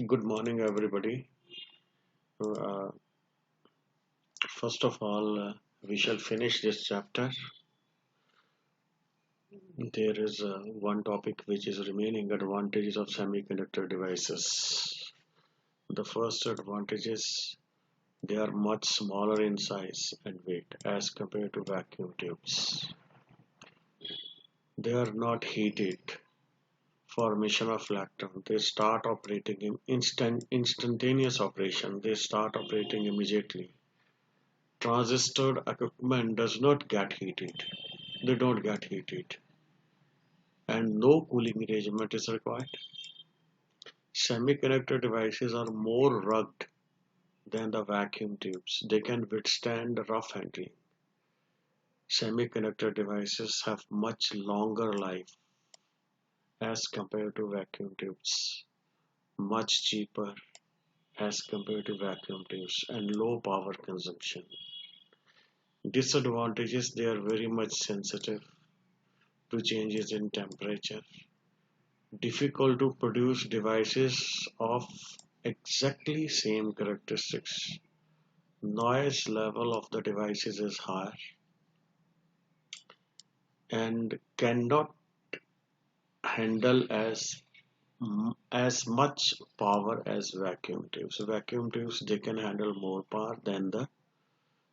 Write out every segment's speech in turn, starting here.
Good morning, everybody. Uh, First of all, we shall finish this chapter. There is one topic which is remaining advantages of semiconductor devices. The first advantage is they are much smaller in size and weight as compared to vacuum tubes. They are not heated. Formation of electron. They start operating in instantaneous operation. They start operating immediately. Transistor equipment does not get heated. They don't get heated, and no cooling arrangement is required. Semiconductor devices are more rugged than the vacuum tubes. They can withstand rough handling. Semiconductor devices have much longer life as compared to vacuum tubes, much cheaper as compared to vacuum tubes, and low power consumption. Disadvantages: they are very much sensitive to changes in temperature, difficult to produce devices of exactly same characteristics. Noise level of the devices is higher and cannot handle as much power as vacuum tubes. Vacuum tubes, they can handle more power than the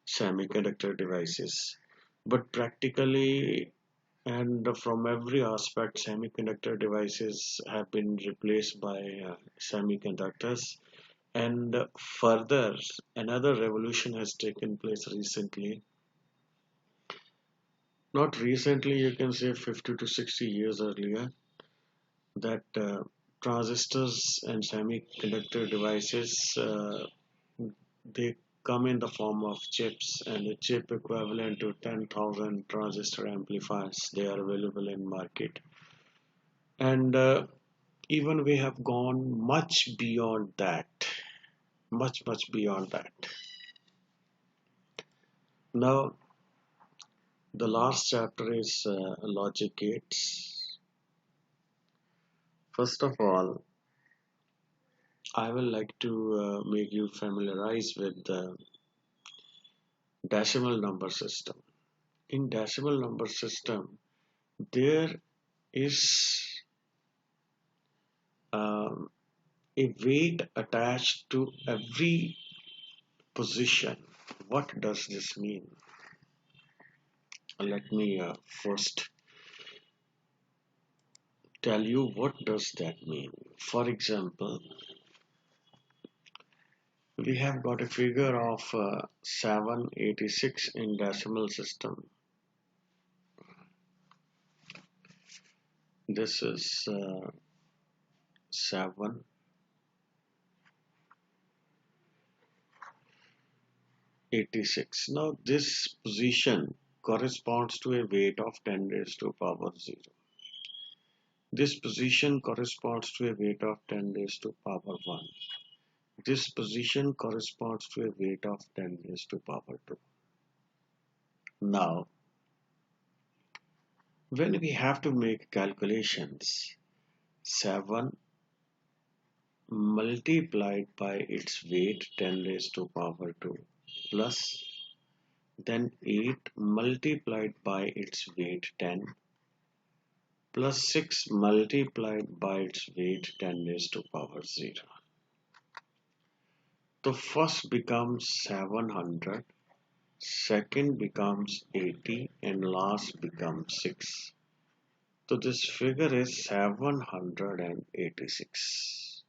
semiconductor devices. But practically and from every aspect, semiconductor devices have been replaced by semiconductors. And further, another revolution has taken place recently. Not recently, you can say 50 to 60 years earlier, that transistors and semiconductor devices, they come in the form of chips, and a chip equivalent to 10,000 transistor amplifiers, they are available in market. And even we have gone much beyond that, much beyond that. Now, the last chapter is logic gates. First of all, I will like to make you familiarize with the decimal number system. In decimal number system, there is um, a weight attached to every position. What does this mean? Let me first tell you what does that mean. For example, we have got a figure of 786 in decimal system. This is 786. Now this position corresponds to a weight of 10 raised to power 0. This position corresponds to a weight of 10 raised to power 1. This position corresponds to a weight of 10 raised to power 2. Now, when we have to make calculations, 7 multiplied by its weight 10 raised to power 2 plus then 8 multiplied by its weight 10 plus 6 multiplied by its weight 10 raised to power 0. The first becomes 700, second becomes 80, and last becomes 6. So this figure is 786.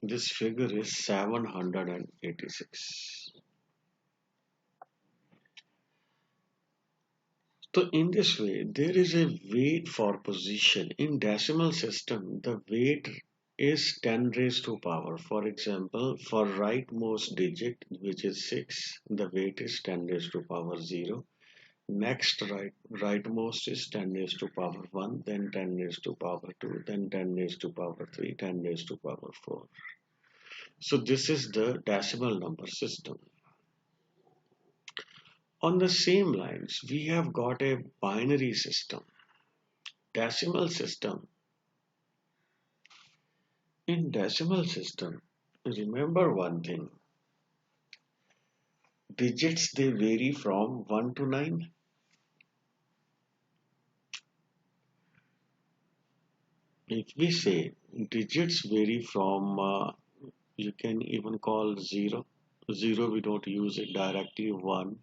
This figure is 786. So in this way, there is a weight for position. In decimal system, the weight is 10 raised to power. For example, for rightmost digit, which is 6, the weight is 10 raised to power 0. Next rightmost is 10 raised to power 1, then 10 raised to power 2, then 10 raised to power 3, 10 raised to power 4. So this is the decimal number system. On the same lines, we have got a binary system. decimal system. In decimal system, remember one thing. Digits they vary from 1 to 9. If we say digits vary from, you can even call 0. 0 we don't use it directly. 1,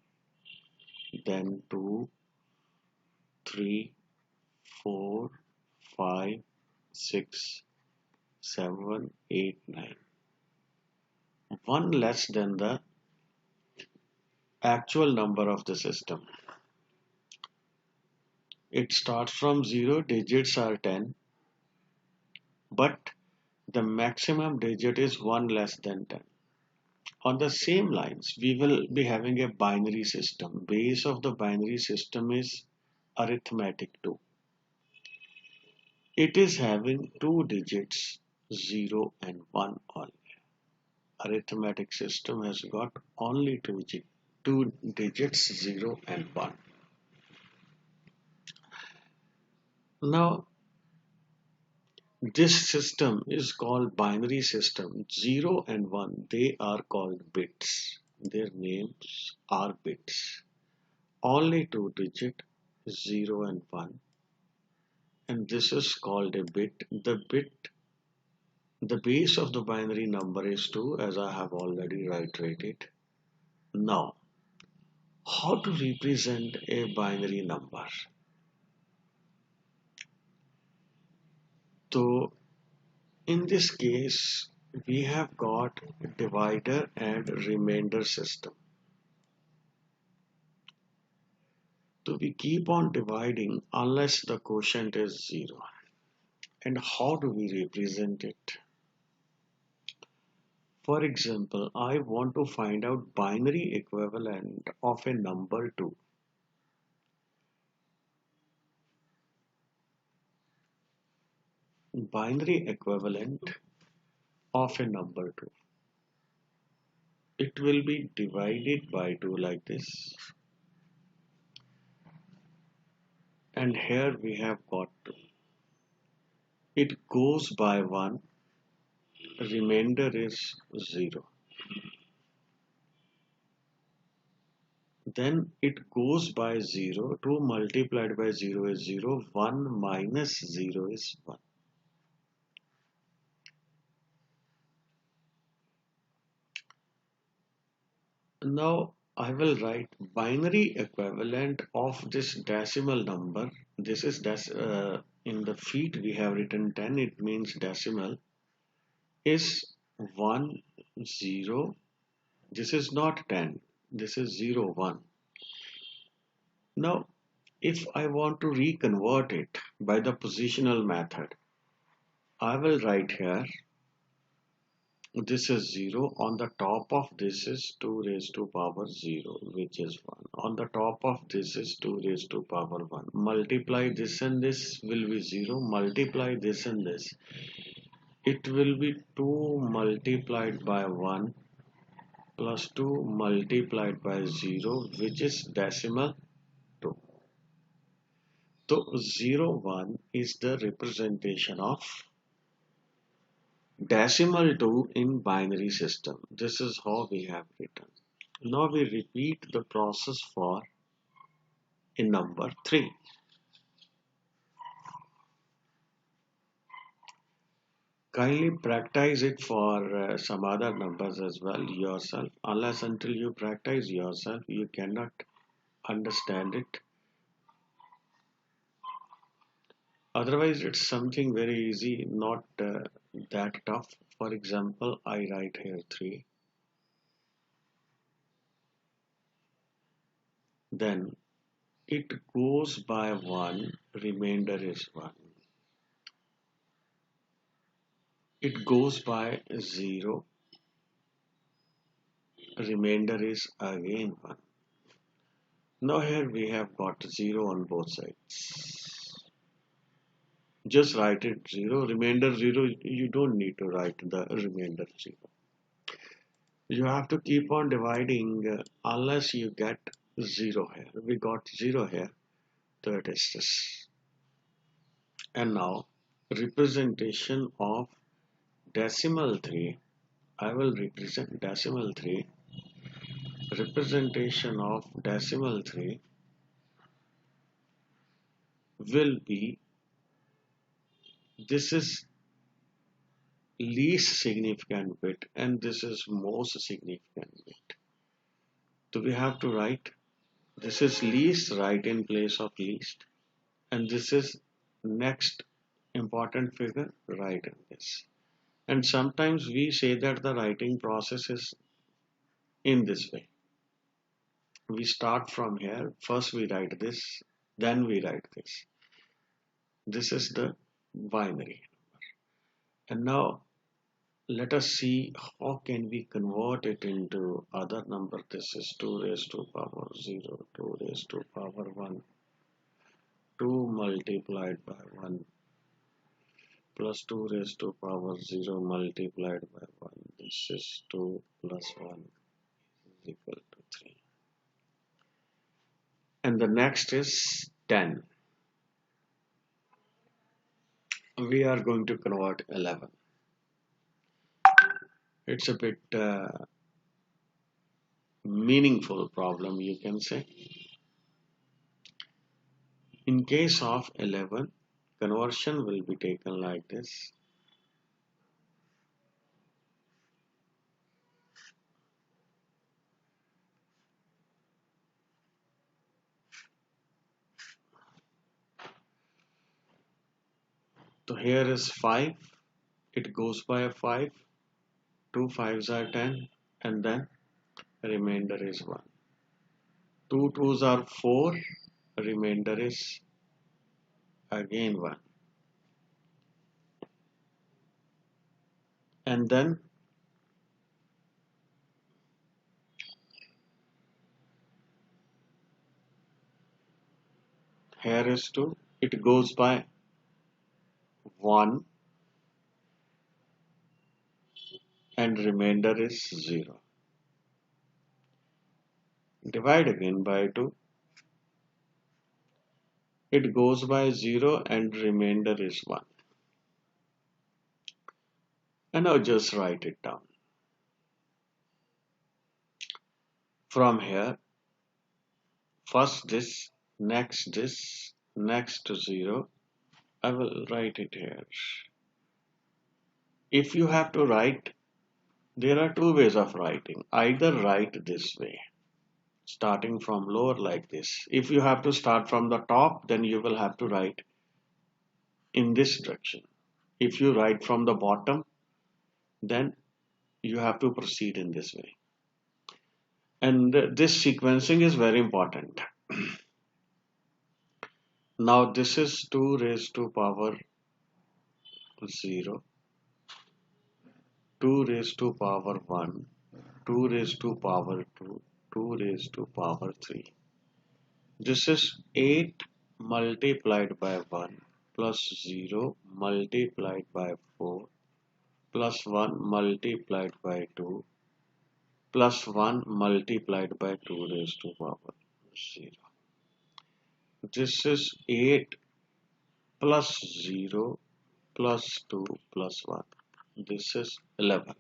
then 2, 3, 4, 5, 6, 7, 8, 9. 1 less than the actual number of the system. It starts from 0, digits are 10, but the maximum digit is 1 less than 10. On the same lines, we will be having a binary system. Base of the binary system is arithmetic 2. It is having two digits, 0 and 1 only. Arithmetic system has got only two digits, 0 and 1. Now, this system is called binary system. 0 and 1, they are called bits. Their names are bits. Only two digit, 0 and 1. And this is called a bit. The base of the binary number is 2, as I have already reiterated. Now, how to represent a binary number? So, in this case, we have got divider and remainder system. So we keep on dividing unless the quotient is 0. And how do we represent it? For example, I want to find out binary equivalent of a number 2. Binary equivalent of a number 2. It will be divided by 2 like this. And here we have got 2. It goes by 1. Remainder is 0. Then it goes by 0. 2 multiplied by 0 is 0. 1 minus 0 is 1. Now I will write binary equivalent of this decimal number. This is in the feet we have written 10. It means decimal is 1 0. This is not 10. This is 0 1. Now if I want to reconvert it by the positional method, I will write here this is 0. On the top of this is 2 raised to power 0, which is 1. On the top of this is 2 raised to power 1. Multiply this and this will be 0. Multiply this and this. It will be 2 multiplied by 1 plus 2 multiplied by 0, which is decimal 2. So 0 1 is the representation of decimal 2 in binary system. This is how we have written. Now we repeat the process for in number 3. Kindly practice it for some other numbers as well yourself. Unless until you practice yourself, you cannot understand it. Otherwise, it's something very easy, not that tough. For example, I write here 3. Then it goes by 1, remainder is 1. It goes by 0, remainder is again 1. Now here we have got 0 on both sides. Just write it 0, remainder 0. You don't need to write the remainder 0. You have to keep on dividing unless you get 0 here. We got 0 here. So it is this. And now representation of decimal 3. I will represent decimal 3. Representation of decimal 3 will be, this is least significant bit and this is most significant bit. So we have to write, this is least, write in place of least, and this is next important figure, write in this. And sometimes we say that the writing process is in this way. We start from here, first we write this, then we write this. This is the binary. And now let us see how can we convert it into other number. This is 2 raised to power 0, 2 raised to power 1, 2 multiplied by 1 plus 2 raised to power 0 multiplied by 1. This is 2 plus 1 is equal to 3. And the next is 10. We are going to convert 11. It's a bit meaningful problem, you can say. In case of 11, conversion will be taken like this. So here is 5, it goes by a 5, 2 5s are 10, and then remainder is 1. 2 2s are 4, remainder is again 1. And then here is 2, it goes by 1 and remainder is 0. Divide again by 2, it goes by 0 and remainder is 1. And now just write it down. From here, first this, next this, next to 0. I will write it here. If you have to write, there are two ways of writing. Either write this way, starting from lower like this. If you have to start from the top, then you will have to write in this direction. If you write from the bottom, then you have to proceed in this way. And this sequencing is very important. Now this is 2 raised to power 0, 2 raised to power 1, 2 raised to power 2, 2 raised to power 3. This is 8 multiplied by 1 plus 0 multiplied by 4 plus 1 multiplied by 2 plus 1 multiplied by 2 raised to power 0. This is 8 plus 0 plus 2 plus 1. This is 11.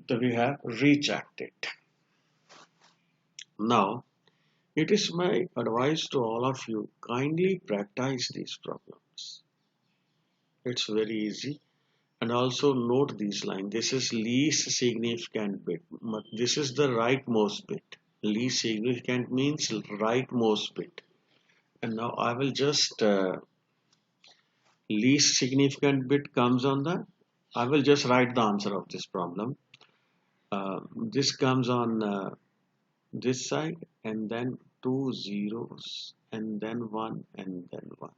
So we have rechecked it. Now, it is my advice to all of you, kindly practice these problems. It's very easy. And also note these lines. This is least significant bit. This is the rightmost bit. Least significant means rightmost bit. And now I will just least significant bit comes on the, I will just write the answer of this problem. This comes on this side and then 2 zeros and then 1 and then 1.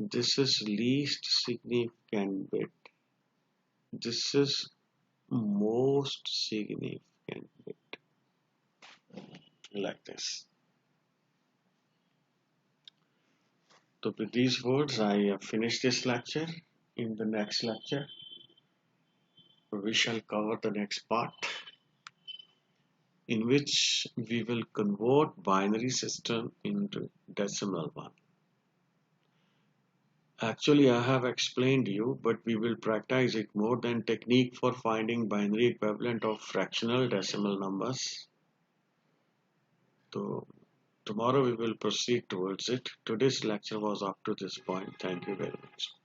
This is least significant bit. This is most significant bit. Like this. So with these words, I have finished this lecture. In the next lecture, we shall cover the next part, in which we will convert binary system into decimal one. Actually, I have explained you, but we will practice it more than technique for finding binary equivalent of fractional decimal numbers. So tomorrow we will proceed towards it. Today's lecture was up to this point. Thank you very much.